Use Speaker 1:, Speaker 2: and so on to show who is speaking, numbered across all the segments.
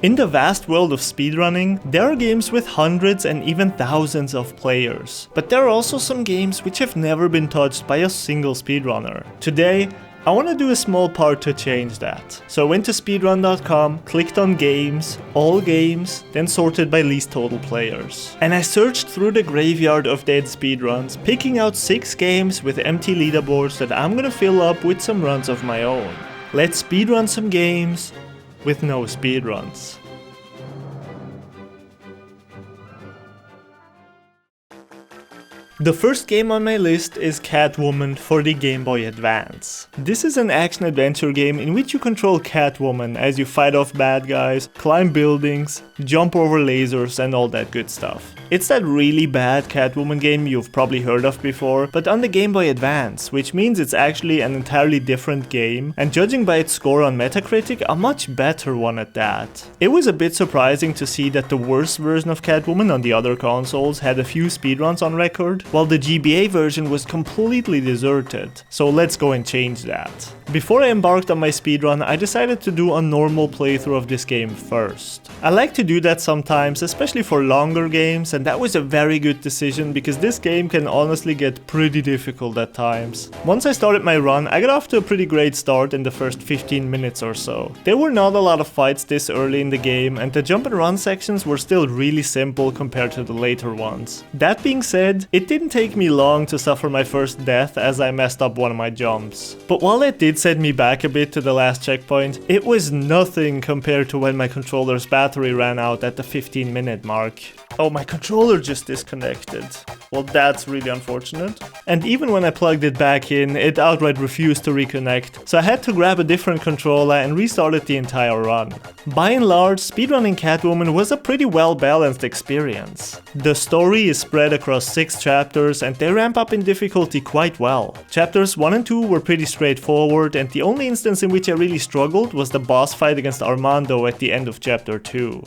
Speaker 1: In the vast world of speedrunning, there are games with hundreds and even thousands of players. But there are also some games which have never been touched by a single speedrunner. Today, I want to do a small part to change that. So I went to speedrun.com, clicked on games, all games, then sorted by least total players. And I searched through the graveyard of dead speedruns, picking out 6 games with empty leaderboards that I'm gonna fill up with some runs of my own. Let's speedrun some games with no speedruns. The first game on my list is Catwoman for the Game Boy Advance. This is an action-adventure game in which you control Catwoman as you fight off bad guys, climb buildings, jump over lasers and all that good stuff. It's that really bad Catwoman game you've probably heard of before, but on the Game Boy Advance, which means it's actually an entirely different game, and judging by its score on Metacritic, a much better one at that. It was a bit surprising to see that the worst version of Catwoman on the other consoles had a few speedruns on record, while the GBA version was completely deserted, so let's go and change that. Before I embarked on my speedrun, I decided to do a normal playthrough of this game first. I like to do that sometimes, especially for longer games, and that was a very good decision because this game can honestly get pretty difficult at times. Once I started my run, I got off to a pretty great start in the first 15 minutes or so. There were not a lot of fights this early in the game, and the jump and run sections were still really simple compared to the later ones. That being said, it didn't take me long to suffer my first death as I messed up one of my jumps. But while it did set me back a bit to the last checkpoint, it was nothing compared to when my controller's battery ran out at the 15-minute mark. Oh, my controller just disconnected. Well, that's really unfortunate. And even when I plugged it back in, it outright refused to reconnect, so I had to grab a different controller and restarted the entire run. By and large, speedrunning Catwoman was a pretty well-balanced experience. The story is spread across 6 chapters and they ramp up in difficulty quite well. Chapters 1 and 2 were pretty straightforward, and the only instance in which I really struggled was the boss fight against Armando at the end of chapter 2.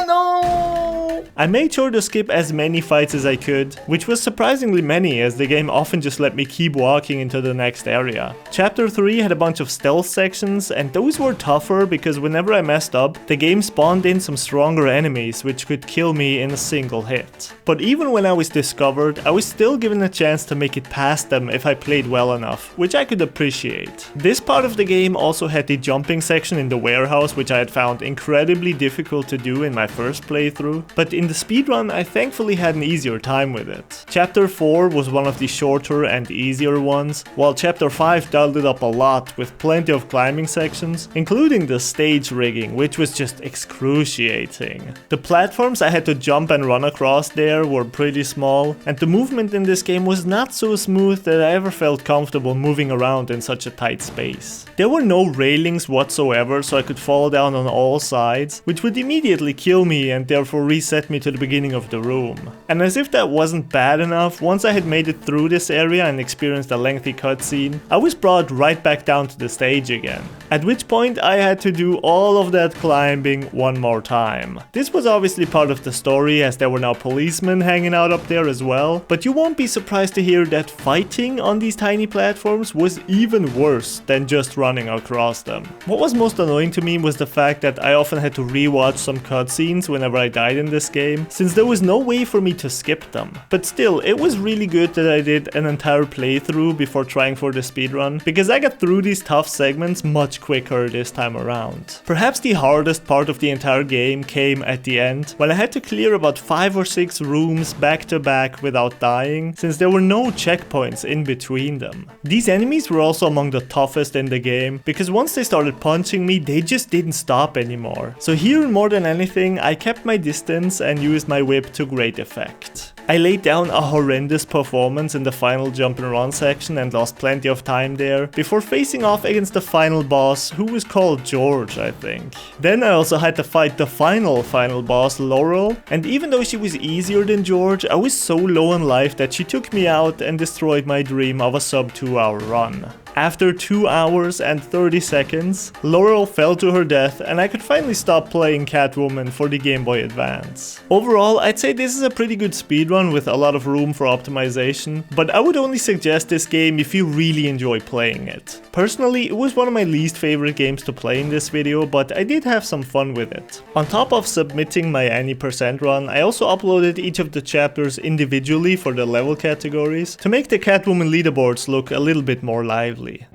Speaker 1: No! I made sure to skip as many fights as I could, which was surprisingly many as the game often just let me keep walking into the next area. Chapter 3 had a bunch of stealth sections, and those were tougher because whenever I messed up, the game spawned in some stronger enemies which could kill me in a single hit. But even when I was discovered, I was still given a chance to make it past them if I played well enough, which I could appreciate. This part of the game also had the jumping section in the warehouse, which I had found incredibly difficult to do in my first playthrough, but in the speedrun I thankfully had an easier time with it. Chapter 4 was one of the shorter and easier ones, while chapter 5 dialed it up a lot with plenty of climbing sections, including the stage rigging, which was just excruciating. The platforms I had to jump and run across there were pretty small, and the movement in this game was not so smooth that I ever felt comfortable moving around in such a tight space. There were no railings whatsoever, so I could fall down on all sides, which would immediately kill me and therefore reset me to the beginning of the room. And as if that wasn't bad enough, once I had made it through this area and experienced a lengthy cutscene, I was brought right back down to the stage again. At which point I had to do all of that climbing one more time. This was obviously part of the story as there were now policemen hanging out up there as well, but you won't be surprised to hear that fighting on these tiny platforms was even worse than just running across them. What was most annoying to me was the fact that I often had to rewatch some cutscenes whenever I died in this game, since there was no way for me to skip them. But still, it was really good that I did an entire playthrough before trying for the speedrun, because I got through these tough segments much quicker this time around. Perhaps the hardest part of the entire game came at the end, when I had to clear about 5 or 6 rooms back to back without dying, since there were no checkpoints in between them. These enemies were also among the toughest in the game, because once they started punching me, they just didn't stop anymore. So here, more than anything, I kept my distance and used my whip to great effect. I laid down a horrendous performance in the final jump and run section and lost plenty of time there, before facing off against the final boss, who was called George, I think. Then I also had to fight the final boss, Laurel, and even though she was easier than George, I was so low on life that she took me out and destroyed my dream of a sub 2-hour run. After 2 hours and 30 seconds, Laurel fell to her death and I could finally stop playing Catwoman for the Game Boy Advance. Overall, I'd say this is a pretty good speedrun speedrun with a lot of room for optimization, but I would only suggest this game if you really enjoy playing it. Personally, it was one of my least favorite games to play in this video, but I did have some fun with it. On top of submitting my any percent run, I also uploaded each of the chapters individually for the level categories to make the Catwoman leaderboards look a little bit more lively.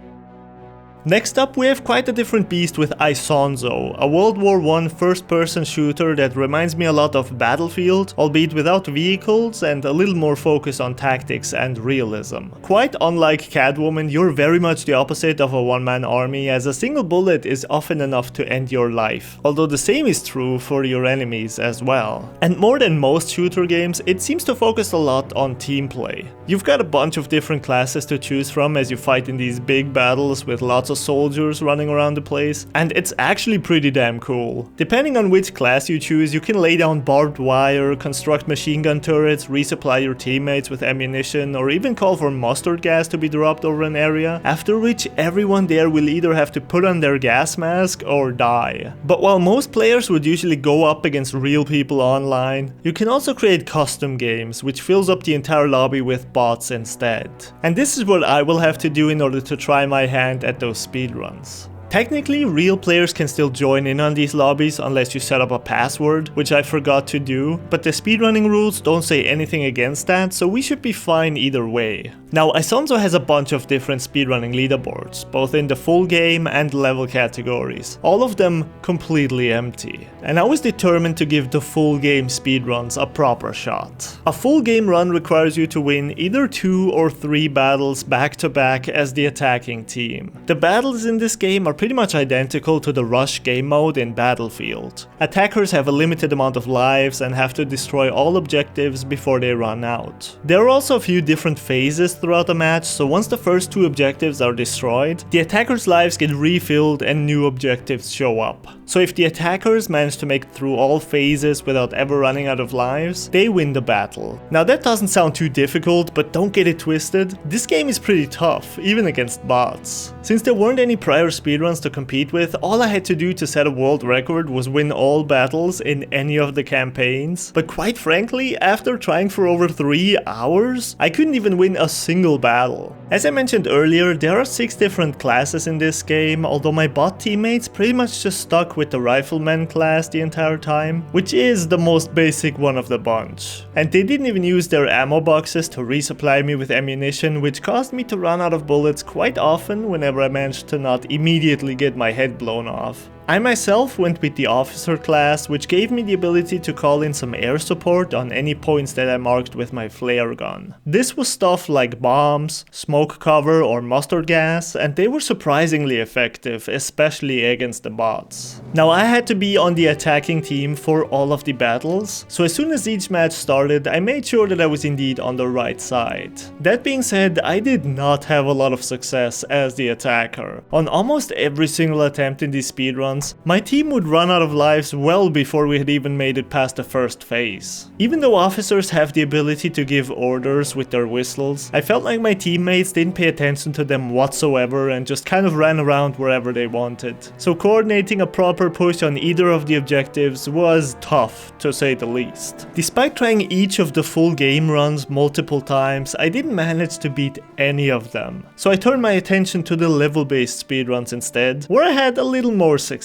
Speaker 1: Next up, we have quite a different beast with Isonzo, a World War I first-person shooter that reminds me a lot of Battlefield, albeit without vehicles and a little more focus on tactics and realism. Quite unlike Catwoman, you're very much the opposite of a one-man army, as a single bullet is often enough to end your life, although the same is true for your enemies as well. And more than most shooter games, it seems to focus a lot on team play. You've got a bunch of different classes to choose from as you fight in these big battles with lots of soldiers running around the place, and it's actually pretty damn cool. Depending on which class you choose, you can lay down barbed wire, construct machine gun turrets, resupply your teammates with ammunition, or even call for mustard gas to be dropped over an area, after which everyone there will either have to put on their gas mask or die. But while most players would usually go up against real people online, you can also create custom games, which fills up the entire lobby with bots instead. And this is what I will have to do in order to try my hand at those speedruns. Technically, real players can still join in on these lobbies unless you set up a password, which I forgot to do, but the speedrunning rules don't say anything against that, so we should be fine either way. Now, Isonzo has a bunch of different speedrunning leaderboards, both in the full game and level categories, all of them completely empty. And I was determined to give the full game speedruns a proper shot. A full game run requires you to win either 2 or 3 battles back to back as the attacking team. The battles in this game are pretty much identical to the rush game mode in Battlefield. Attackers have a limited amount of lives and have to destroy all objectives before they run out. There are also a few different phases throughout the match, so once the first 2 objectives are destroyed, the attackers' lives get refilled and new objectives show up. So if the attackers manage to make it through all phases without ever running out of lives, they win the battle. Now that doesn't sound too difficult, but don't get it twisted, this game is pretty tough, even against bots. Since there weren't any prior speedruns to compete with, all I had to do to set a world record was win all battles in any of the campaigns. But quite frankly, after trying for over 3 hours, I couldn't even win a single battle. As I mentioned earlier, there are 6 different classes in this game, although my bot teammates pretty much just stuck with the rifleman class the entire time, which is the most basic one of the bunch. And they didn't even use their ammo boxes to resupply me with ammunition, which caused me to run out of bullets quite often whenever I managed to not immediately get my head blown off. I myself went with the officer class, which gave me the ability to call in some air support on any points that I marked with my flare gun. This was stuff like bombs, smoke cover or mustard gas, and they were surprisingly effective, especially against the bots. Now I had to be on the attacking team for all of the battles, so as soon as each match started, I made sure that I was indeed on the right side. That being said, I did not have a lot of success as the attacker. On almost every single attempt in these speedruns, my team would run out of lives well before we had even made it past the first phase. Even though officers have the ability to give orders with their whistles, I felt like my teammates didn't pay attention to them whatsoever and just kind of ran around wherever they wanted. So coordinating a proper push on either of the objectives was tough, to say the least. Despite trying each of the full game runs multiple times, I didn't manage to beat any of them. So I turned my attention to the level-based speedruns instead, where I had a little more success.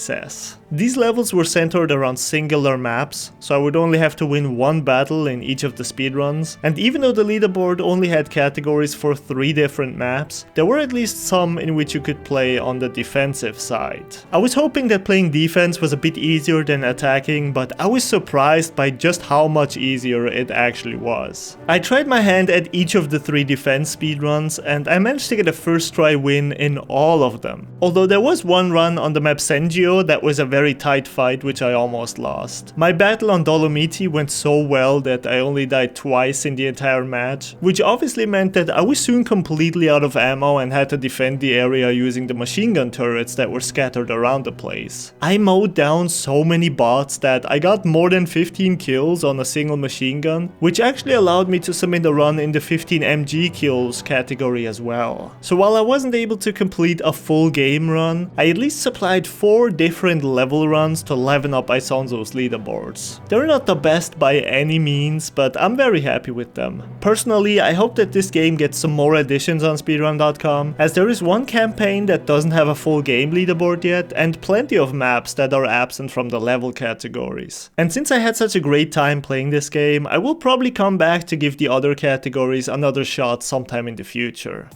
Speaker 1: These levels were centered around singular maps, so I would only have to win 1 battle in each of the speedruns, and even though the leaderboard only had categories for 3 different maps, there were at least some in which you could play on the defensive side. I was hoping that playing defense was a bit easier than attacking, but I was surprised by just how much easier it actually was. I tried my hand at each of the 3 defense speedruns, and I managed to get a first try win in all of them. Although there was one run on the map Sengio that was a very tight fight which I almost lost. My battle on Dolomiti went so well that I only died twice in the entire match, which obviously meant that I was soon completely out of ammo and had to defend the area using the machine gun turrets that were scattered around the place. I mowed down so many bots that I got more than 15 kills on a single machine gun, which actually allowed me to submit a run in the 15 MG kills category as well. So while I wasn't able to complete a full game run, I at least supplied 4 different level runs to level up Isonzo's leaderboards. They're not the best by any means, but I'm very happy with them. Personally, I hope that this game gets some more additions on speedrun.com, as there is one campaign that doesn't have a full game leaderboard yet, and plenty of maps that are absent from the level categories. And since I had such a great time playing this game, I will probably come back to give the other categories another shot sometime in the future.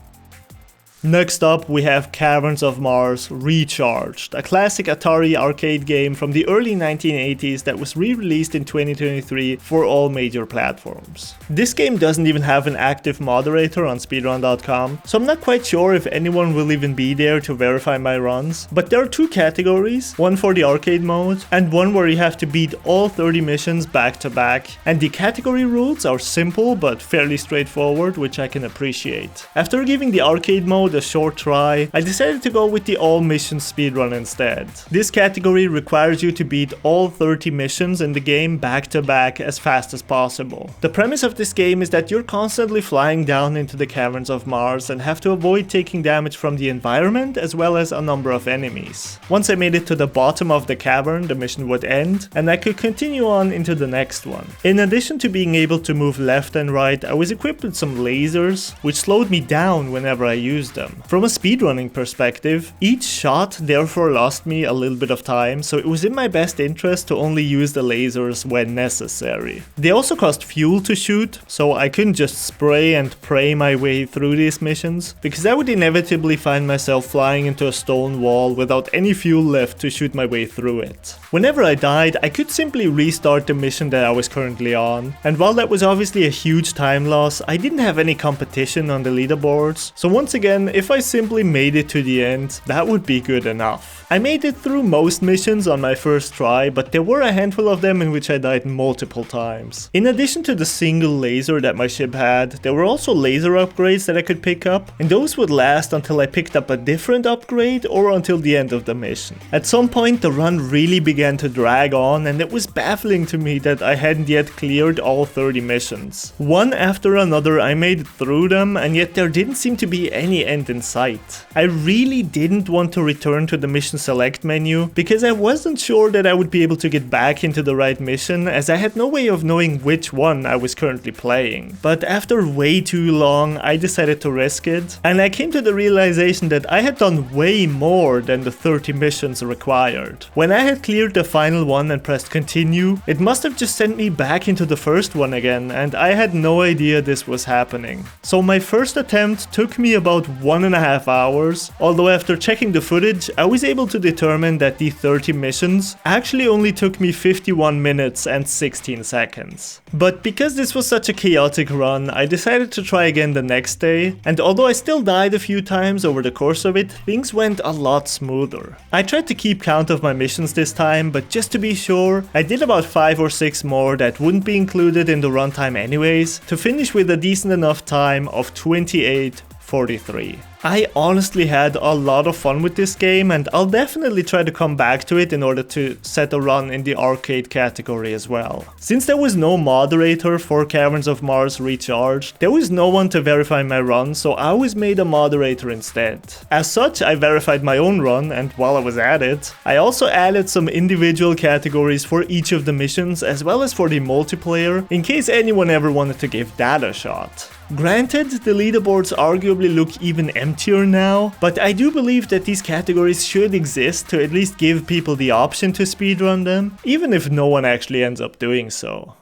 Speaker 1: Next up, we have Caverns of Mars Recharged, a classic Atari arcade game from the early 1980s that was re-released in 2023 for all major platforms. This game doesn't even have an active moderator on speedrun.com, so I'm not quite sure if anyone will even be there to verify my runs, but there are two categories, one for the arcade mode and one where you have to beat all 30 missions back to back, and the category rules are simple but fairly straightforward, which I can appreciate. After giving the arcade mode a short try, I decided to go with the all missions speedrun instead. This category requires you to beat all 30 missions in the game back to back as fast as possible. The premise of this game is that you're constantly flying down into the caverns of Mars and have to avoid taking damage from the environment as well as a number of enemies. Once I made it to the bottom of the cavern, the mission would end and I could continue on into the next one. In addition to being able to move left and right, I was equipped with some lasers, which slowed me down whenever I used them. From a speedrunning perspective, each shot therefore lost me a little bit of time, so it was in my best interest to only use the lasers when necessary. They also cost fuel to shoot, so I couldn't just spray and pray my way through these missions, because I would inevitably find myself flying into a stone wall without any fuel left to shoot my way through it. Whenever I died, I could simply restart the mission that I was currently on, and while that was obviously a huge time loss, I didn't have any competition on the leaderboards, so once again, if I simply made it to the end, that would be good enough. I made it through most missions on my first try, but there were a handful of them in which I died multiple times. In addition to the single laser that my ship had, there were also laser upgrades that I could pick up, and those would last until I picked up a different upgrade or until the end of the mission. At some point the run really began to drag on, and it was baffling to me that I hadn't yet cleared all 30 missions. One after another I made it through them, and yet there didn't seem to be any end in sight. I really didn't want to return to the mission select menu because I wasn't sure that I would be able to get back into the right mission, as I had no way of knowing which one I was currently playing. But after way too long, I decided to risk it, and I came to the realization that I had done way more than the 30 missions required. When I had cleared the final one and pressed continue, it must have just sent me back into the first one again, and I had no idea this was happening. So my first attempt took me about 1.5 hours, although after checking the footage, I was able to determine that the 30 missions actually only took me 51 minutes and 16 seconds. But because this was such a chaotic run, I decided to try again the next day, and although I still died a few times over the course of it, things went a lot smoother. I tried to keep count of my missions this time, but just to be sure, I did about 5 or 6 more that wouldn't be included in the runtime anyways, to finish with a decent enough time of 28:43. I honestly had a lot of fun with this game, and I'll definitely try to come back to it in order to set a run in the arcade category as well. Since there was no moderator for Caverns of Mars Recharged, there was no one to verify my run, so I was made a moderator instead. As such, I verified my own run, and while I was at it, I also added some individual categories for each of the missions as well as for the multiplayer, in case anyone ever wanted to give that a shot. Granted, the leaderboards arguably look even emptier now, but I do believe that these categories should exist to at least give people the option to speedrun them, even if no one actually ends up doing so.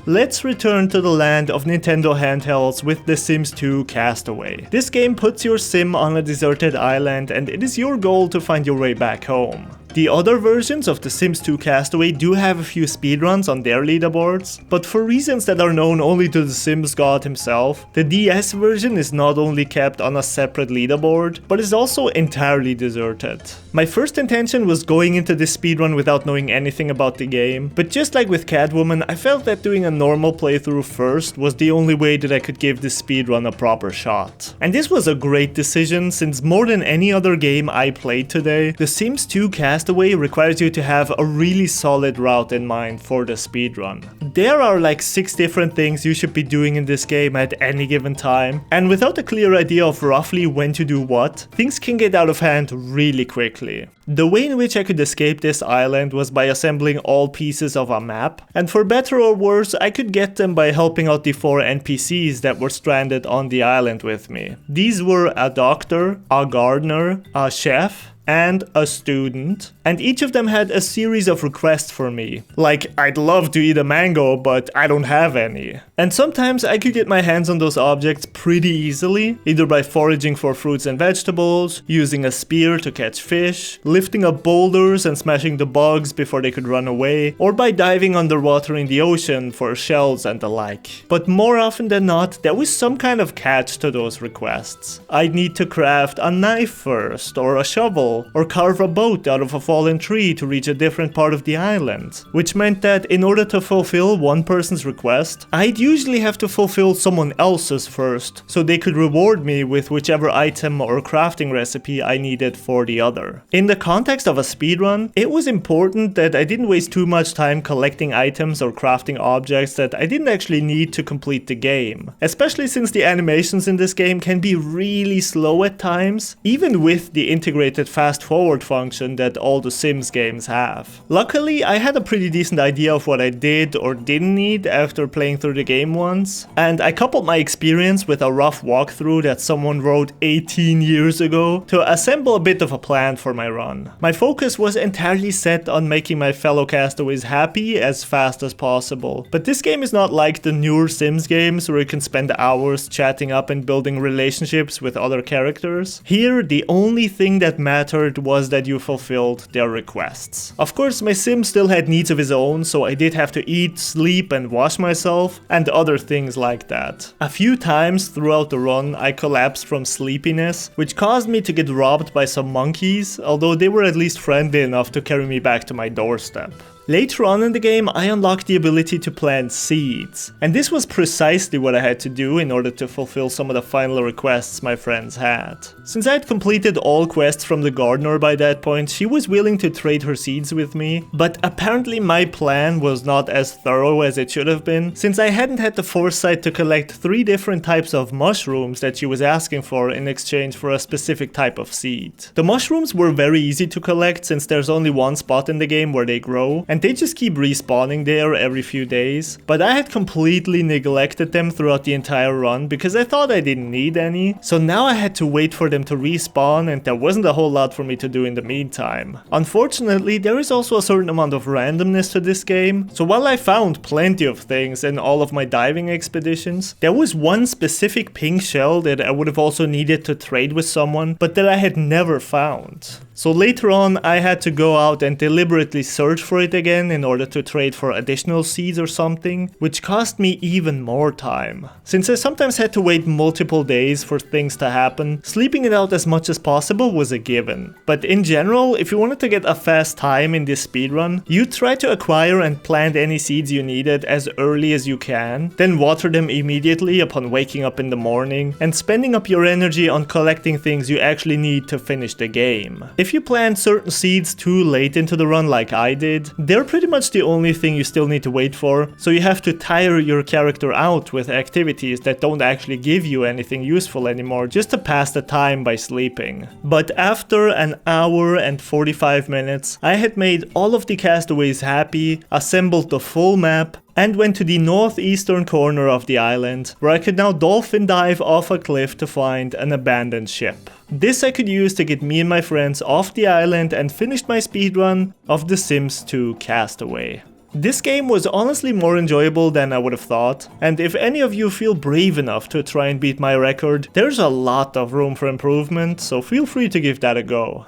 Speaker 1: Let's return to the land of Nintendo handhelds with The Sims 2 Castaway. This game puts your sim on a deserted island, and it is your goal to find your way back home. The other versions of The Sims 2 Castaway do have a few speedruns on their leaderboards, but for reasons that are known only to the Sims god himself, the DS version is not only kept on a separate leaderboard, but is also entirely deserted. My first intention was going into this speedrun without knowing anything about the game, but just like with Catwoman, I felt that doing a normal playthrough first was the only way that I could give this speedrun a proper shot. And this was a great decision, since more than any other game I played today, The Sims 2 Castaway Castaway requires you to have a really solid route in mind for the speedrun. There are like 6 different things you should be doing in this game at any given time, and without a clear idea of roughly when to do what, things can get out of hand really quickly. The way in which I could escape this island was by assembling all pieces of a map, and for better or worse, I could get them by helping out the 4 NPCs that were stranded on the island with me. These were a doctor, a gardener, a chef, and a student, and each of them had a series of requests for me. Like, I'd love to eat a mango, but I don't have any. And sometimes I could get my hands on those objects pretty easily, either by foraging for fruits and vegetables, using a spear to catch fish, lifting up boulders and smashing the bugs before they could run away, or by diving underwater in the ocean for shells and the like. But more often than not, there was some kind of catch to those requests. I'd need to craft a knife first, or a shovel, or carve a boat out of a fallen tree to reach a different part of the island. Which meant that in order to fulfill one person's request, I'd usually have to fulfill someone else's first, so they could reward me with whichever item or crafting recipe I needed for the other. In the context of a speedrun, it was important that I didn't waste too much time collecting items or crafting objects that I didn't actually need to complete the game. Especially since the animations in this game can be really slow at times, even with the integrated fast forward function that all the Sims games have. Luckily, I had a pretty decent idea of what I did or didn't need after playing through the game once, and I coupled my experience with a rough walkthrough that someone wrote 18 years ago to assemble a bit of a plan for my run. My focus was entirely set on making my fellow castaways happy as fast as possible, but this game is not like the newer Sims games where you can spend hours chatting up and building relationships with other characters. Here, the only thing that mattered was that you fulfilled their requests. Of course, my sim still had needs of his own, so I did have to eat, sleep, and wash myself, and other things like that. A few times throughout the run, I collapsed from sleepiness, which caused me to get robbed by some monkeys, although they were at least friendly enough to carry me back to my doorstep. Later on in the game, I unlocked the ability to plant seeds, and this was precisely what I had to do in order to fulfill some of the final requests my friends had. Since I had completed all quests from the gardener by that point, she was willing to trade her seeds with me, but apparently my plan was not as thorough as it should have been, since I hadn't had the foresight to collect 3 different types of mushrooms that she was asking for in exchange for a specific type of seed. The mushrooms were very easy to collect since there's only one spot in the game where they grow, and they just keep respawning there every few days, but I had completely neglected them throughout the entire run because I thought I didn't need any, so now I had to wait for them to respawn and there wasn't a whole lot for me to do in the meantime. Unfortunately, there is also a certain amount of randomness to this game, so while I found plenty of things in all of my diving expeditions, there was one specific pink shell that I would have also needed to trade with someone, but that I had never found. So later on, I had to go out and deliberately search for it again in order to trade for additional seeds or something, which cost me even more time. Since I sometimes had to wait multiple days for things to happen, sleeping it out as much as possible was a given. But in general, if you wanted to get a fast time in this speedrun, you try to acquire and plant any seeds you needed as early as you can, then water them immediately upon waking up in the morning, and spending up your energy on collecting things you actually need to finish the game. If you plant certain seeds too late into the run like I did, they're pretty much the only thing you still need to wait for, so you have to tire your character out with activities that don't actually give you anything useful anymore just to pass the time by sleeping. But after an hour and 45 minutes, I had made all of the castaways happy, assembled the full map, and went to the northeastern corner of the island, where I could now dolphin dive off a cliff to find an abandoned ship. This I could use to get me and my friends off the island and finish my speedrun of The Sims 2 Castaway. This game was honestly more enjoyable than I would have thought, and if any of you feel brave enough to try and beat my record, there's a lot of room for improvement, so feel free to give that a go.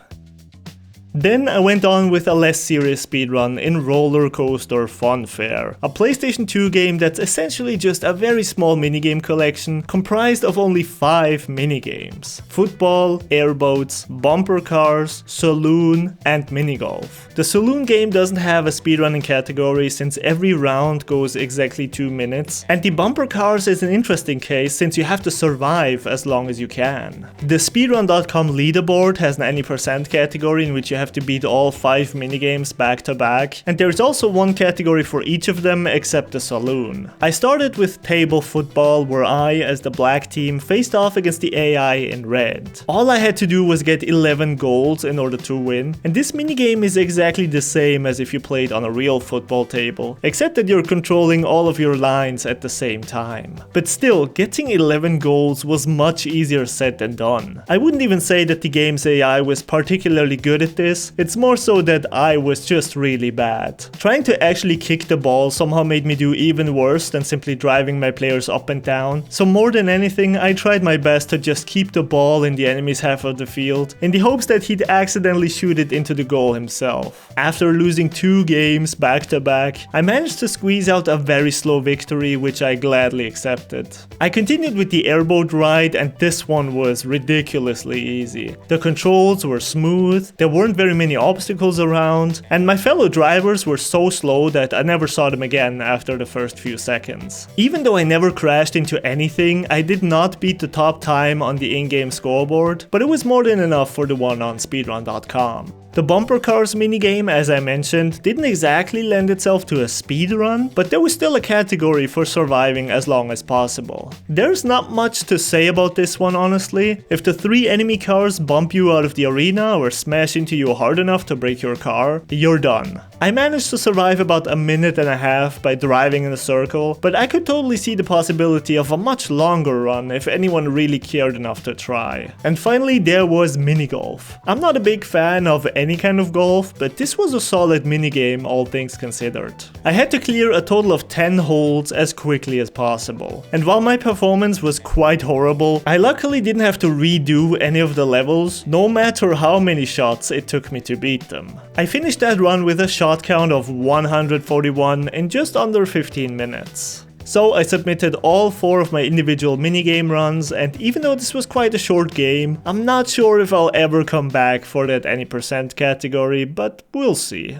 Speaker 1: Then I went on with a less serious speedrun in Roller Coaster Funfare, a PlayStation 2 game that's essentially just a very small minigame collection comprised of only 5 minigames: football, airboats, bumper cars, saloon, and minigolf. The saloon game doesn't have a speedrunning category since every round goes exactly 2 minutes, and the bumper cars is an interesting case since you have to survive as long as you can. The speedrun.com leaderboard has an any% category in which you have to beat all 5 minigames back to back, and there's also one category for each of them except the saloon. I started with table football, where I, as the black team, faced off against the AI in red. All I had to do was get 11 goals in order to win, and this minigame is exactly the same as if you played on a real football table, except that you're controlling all of your lines at the same time. But still, getting 11 goals was much easier said than done. I wouldn't even say that the game's AI was particularly good at this, it's more so that I was just really bad. Trying to actually kick the ball somehow made me do even worse than simply driving my players up and down, so more than anything I tried my best to just keep the ball in the enemy's half of the field, in the hopes that he'd accidentally shoot it into the goal himself. After losing 2 games back to back, I managed to squeeze out a very slow victory, which I gladly accepted. I continued with the airboat ride, and this one was ridiculously easy. The controls were smooth, there weren't very many obstacles around, and my fellow drivers were so slow that I never saw them again after the first few seconds. Even though I never crashed into anything, I did not beat the top time on the in-game scoreboard, but it was more than enough for the one on speedrun.com. The Bumpcars minigame, as I mentioned, didn't exactly lend itself to a speedrun, but there was still a category for surviving as long as possible. There's not much to say about this one, honestly. If the 3 enemy cars bump you out of the arena or smash into you hard enough to break your car, you're done. I managed to survive about a minute and a half by driving in a circle, but I could totally see the possibility of a much longer run if anyone really cared enough to try. And finally, there was minigolf. I'm not a big fan of any kind of golf, but this was a solid minigame, all things considered. I had to clear a total of 10 holes as quickly as possible. And while my performance was quite horrible, I luckily didn't have to redo any of the levels, no matter how many shots it took me to beat them. I finished that run with a shot count of 141 in just under 15 minutes. So I submitted all 4 of my individual minigame runs, and even though this was quite a short game, I'm not sure if I'll ever come back for that any percent category, but we'll see.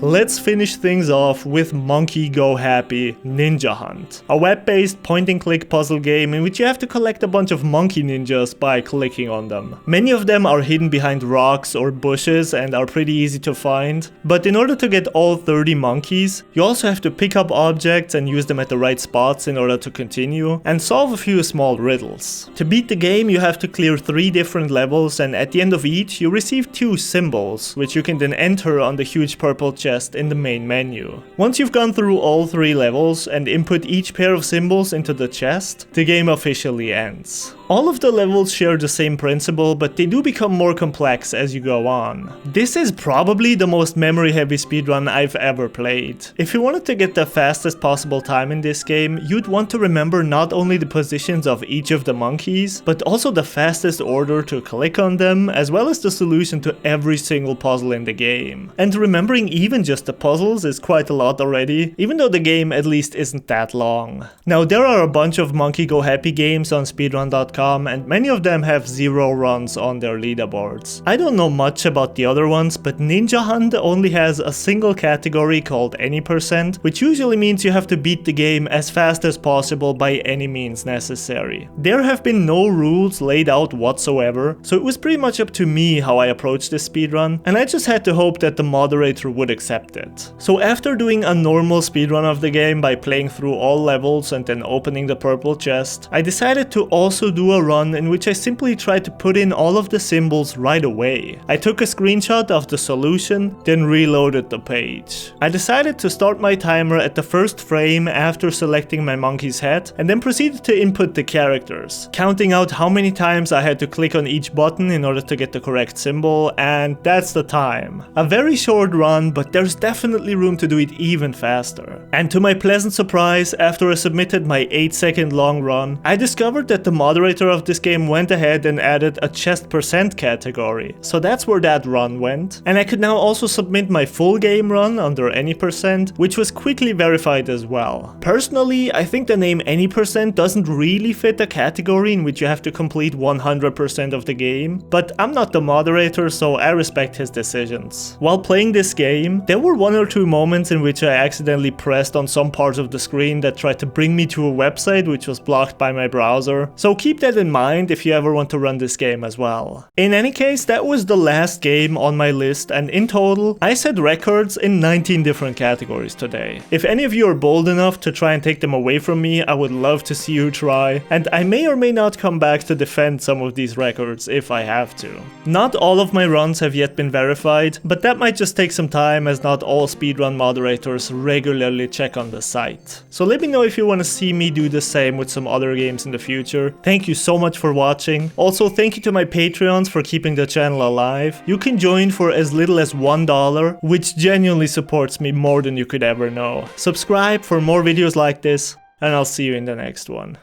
Speaker 1: Let's finish things off with Monkey Go Happy Ninja Hunt, a web-based point-and-click puzzle game in which you have to collect a bunch of monkey ninjas by clicking on them. Many of them are hidden behind rocks or bushes and are pretty easy to find, but in order to get all 30 monkeys, you also have to pick up objects and use them at the right spots in order to continue, and solve a few small riddles. To beat the game, you have to clear 3 different levels, and at the end of each, you receive 2 symbols, which you can then enter on the huge purple chest in the main menu. Once you've gone through all 3 levels and input each pair of symbols into the chest, the game officially ends. All of the levels share the same principle, but they do become more complex as you go on. This is probably the most memory-heavy speedrun I've ever played. If you wanted to get the fastest possible time in this game, you'd want to remember not only the positions of each of the monkeys, but also the fastest order to click on them, as well as the solution to every single puzzle in the game. And remembering even just the puzzles is quite a lot already, even though the game at least isn't that long. Now, there are a bunch of Monkey Go Happy games on speedrun.com, and many of them have 0 runs on their leaderboards. I don't know much about the other ones, but Ninja Hunt only has a single category called any percent, which usually means you have to beat the game as fast as possible by any means necessary. There have been no rules laid out whatsoever, so it was pretty much up to me how I approached this speedrun, and I just had to hope that the moderator would accept it. So after doing a normal speedrun of the game by playing through all levels and then opening the purple chest, I decided to also do a run in which I simply tried to put in all of the symbols right away. I took a screenshot of the solution, then reloaded the page. I decided to start my timer at the first frame after selecting my monkey's head, and then proceeded to input the characters, counting out how many times I had to click on each button in order to get the correct symbol, and that's the time. A very short run, but there's definitely room to do it even faster. And to my pleasant surprise, after I submitted my 8-second long run, I discovered that the moderator of this game went ahead and added a chest percent category, so that's where that run went, and I could now also submit my full game run under any percent, which was quickly verified as well. Personally, I think the name any percent doesn't really fit a category in which you have to complete 100% of the game, but I'm not the moderator, so I respect his decisions. While playing this game, there were 1 or 2 moments in which I accidentally pressed on some parts of the screen that tried to bring me to a website which was blocked by my browser, so keep that in mind if you ever want to run this game as well. In any case, that was the last game on my list, and in total, I set records in 19 different categories today. If any of you are bold enough to try and take them away from me, I would love to see you try, and I may or may not come back to defend some of these records if I have to. Not all of my runs have yet been verified, but that might just take some time as not all speedrun moderators regularly check on the site. So let me know if you want to see me do the same with some other games in the future. Thank you so much for watching. Also, thank you to my Patreons for keeping the channel alive. You can join for as little as $1, which genuinely supports me more than you could ever know. Subscribe for more videos like this, and I'll see you in the next one.